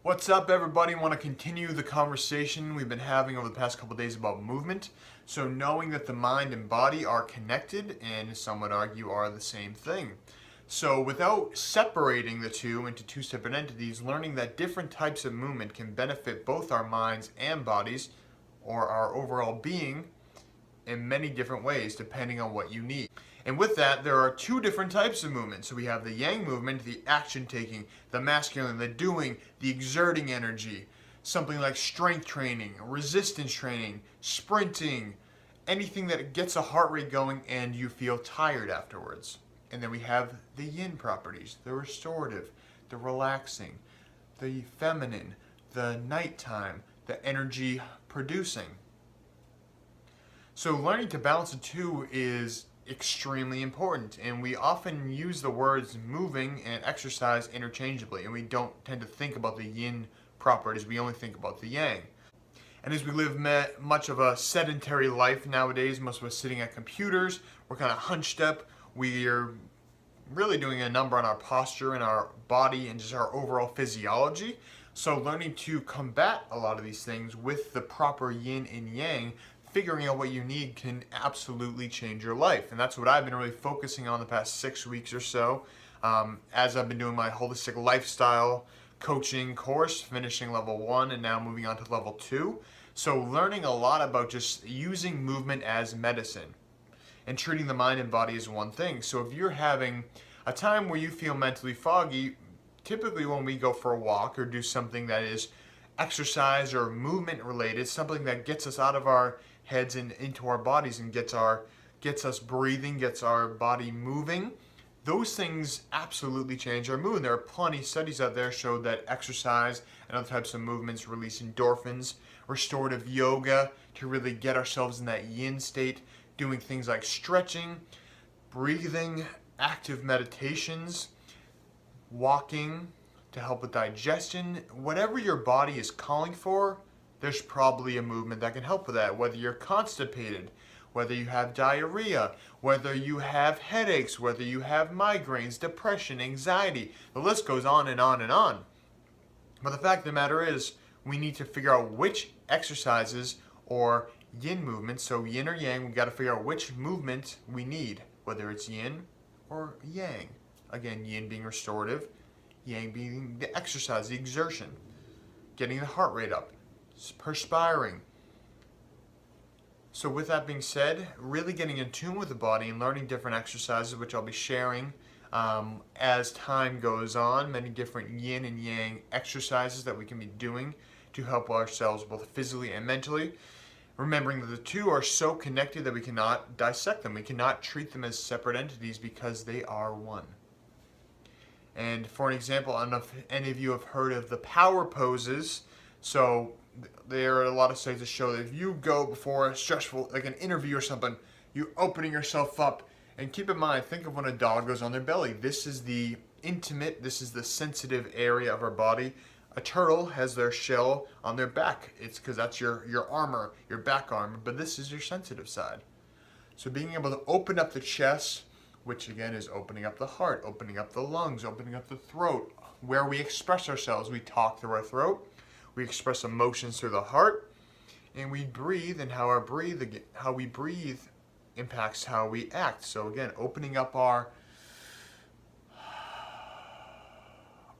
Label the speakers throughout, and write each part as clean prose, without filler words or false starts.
Speaker 1: What's up, everybody? Want to continue the conversation we've been having over the past couple days about movement. So knowing that the mind and body are connected, and some would argue are the same thing. So without separating the two into two separate entities, learning that different types of movement can benefit both our minds and bodies, or our overall being, in many different ways depending on what you need. And with that, there are two different types of movement. So we have the yang movement, the action taking, the masculine, the doing, the exerting energy, something like strength training, resistance training, sprinting, anything that gets a heart rate going and you feel tired afterwards. And then we have the yin properties, the restorative, the relaxing, the feminine, the nighttime, the energy producing. So learning to balance the two is extremely important, and we often use the words moving and exercise interchangeably, and we don't tend to think about the yin properties, we only think about the yang. And as we live much of a sedentary life nowadays, most of us sitting at computers, we're kind of hunched up, we're really doing a number on our posture and our body and just our overall physiology. So learning to combat a lot of these things with the proper yin and yang, figuring out what you need, can absolutely change your life. And that's what I've been really focusing on the past 6 weeks or so, as I've been doing my holistic lifestyle coaching course, finishing level 1 and now moving on to level 2. So learning a lot about just using movement as medicine and treating the mind and body as one thing. So if you're having a time where you feel mentally foggy, typically when we go for a walk or do something that is exercise or movement related, something that gets us out of our heads and into our bodies and gets us breathing, gets our body moving, those things absolutely change our mood. There are plenty of studies out there show that exercise and other types of movements release endorphins, restorative yoga to really get ourselves in that yin state, doing things like stretching, breathing, active meditations, walking to help with digestion. Whatever your body is calling for, there's probably a movement that can help with that. Whether you're constipated, whether you have diarrhea, whether you have headaches, whether you have migraines, depression, anxiety, the list goes on and on and on. But the fact of the matter is, we need to figure out which exercises or yin movements, so yin or yang, we got to figure out which movement we need, whether it's yin or yang. Again, yin being restorative, yang being the exercise, the exertion, getting the heart rate up, perspiring. So with that being said, really getting in tune with the body and learning different exercises, which I'll be sharing as time goes on, many different yin and yang exercises that we can be doing to help ourselves both physically and mentally. Remembering that the two are so connected that we cannot dissect them. We cannot treat them as separate entities because they are one. And for an example, I don't know if any of you have heard of the power poses. So there are a lot of studies that show that if you go before a stressful, like an interview or something, you're opening yourself up. And keep in mind, think of when a dog goes on their belly. This is the intimate, this is the sensitive area of our body. A turtle has their shell on their back. It's because that's your armor, your back armor, but this is your sensitive side. So being able to open up the chest, which again is opening up the heart, opening up the lungs, opening up the throat, where we express ourselves. We talk through our throat, we express emotions through the heart, and we breathe, and how we breathe impacts how we act. So again, opening up our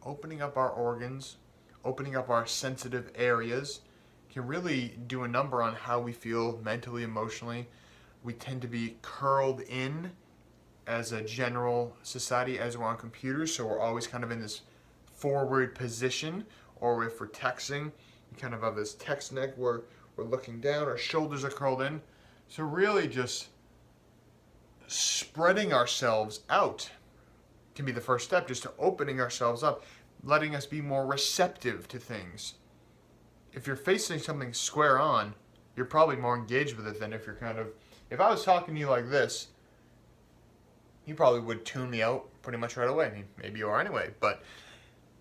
Speaker 1: organs, opening up our sensitive areas can really do a number on how we feel mentally, emotionally. We tend to be curled in as a general society as we're on computers, so we're always kind of in this forward position, or if we're texting, you kind of have this text neck where we're looking down, our shoulders are curled in. So really just spreading ourselves out can be the first step, just to opening ourselves up, letting us be more receptive to things. If you're facing something square on, you're probably more engaged with it than if you're if I was talking to you like this, you probably would tune me out pretty much right away. I mean, maybe you are anyway, but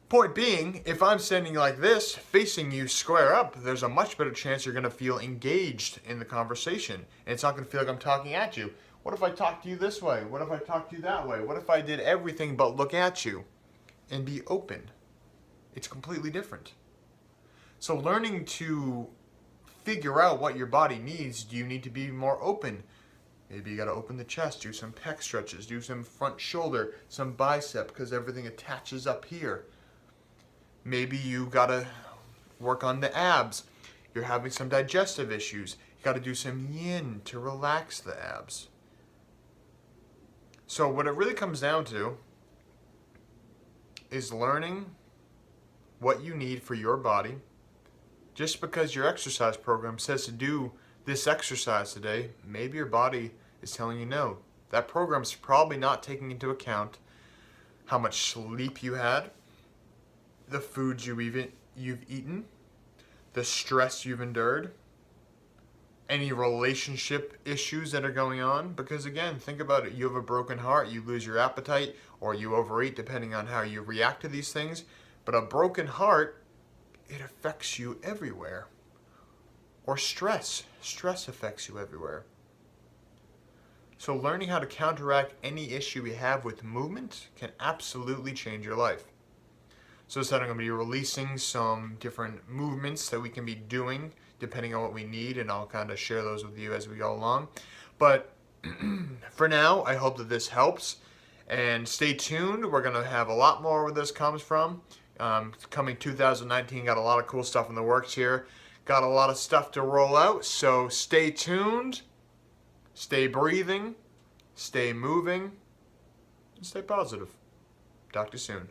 Speaker 1: point being, if I'm standing like this, facing you square up, there's a much better chance you're going to feel engaged in the conversation. And it's not going to feel like I'm talking at you. What if I talk to you this way? What if I talk to you that way? What if I did everything but look at you and be open? It's completely different. So learning to figure out what your body needs, do you need to be more open? Maybe you got to open the chest, do some pec stretches, do some front shoulder, some bicep, because everything attaches up here. Maybe you got to work on the abs. You're having some digestive issues. You got to do some yin to relax the abs. So what it really comes down to is learning what you need for your body. Just because your exercise program says to do this exercise today, maybe your body is telling you no. That program's probably not taking into account how much sleep you had, the foods you've eaten, the stress you've endured, any relationship issues that are going on. Because again, think about it. You have a broken heart, you lose your appetite, or you overeat, depending on how you react to these things. But a broken heart, it affects you everywhere. Or stress affects you everywhere. So learning how to counteract any issue we have with movement can absolutely change your life. So I'm going to be releasing some different movements that we can be doing depending on what we need, and I'll kind of share those with you as we go along. But for now, I hope that this helps, and stay tuned. We're going to have a lot more where this comes from. Coming 2019, got a lot of cool stuff in the works here. Got a lot of stuff to roll out, so stay tuned, stay breathing, stay moving, and stay positive. Talk to you soon.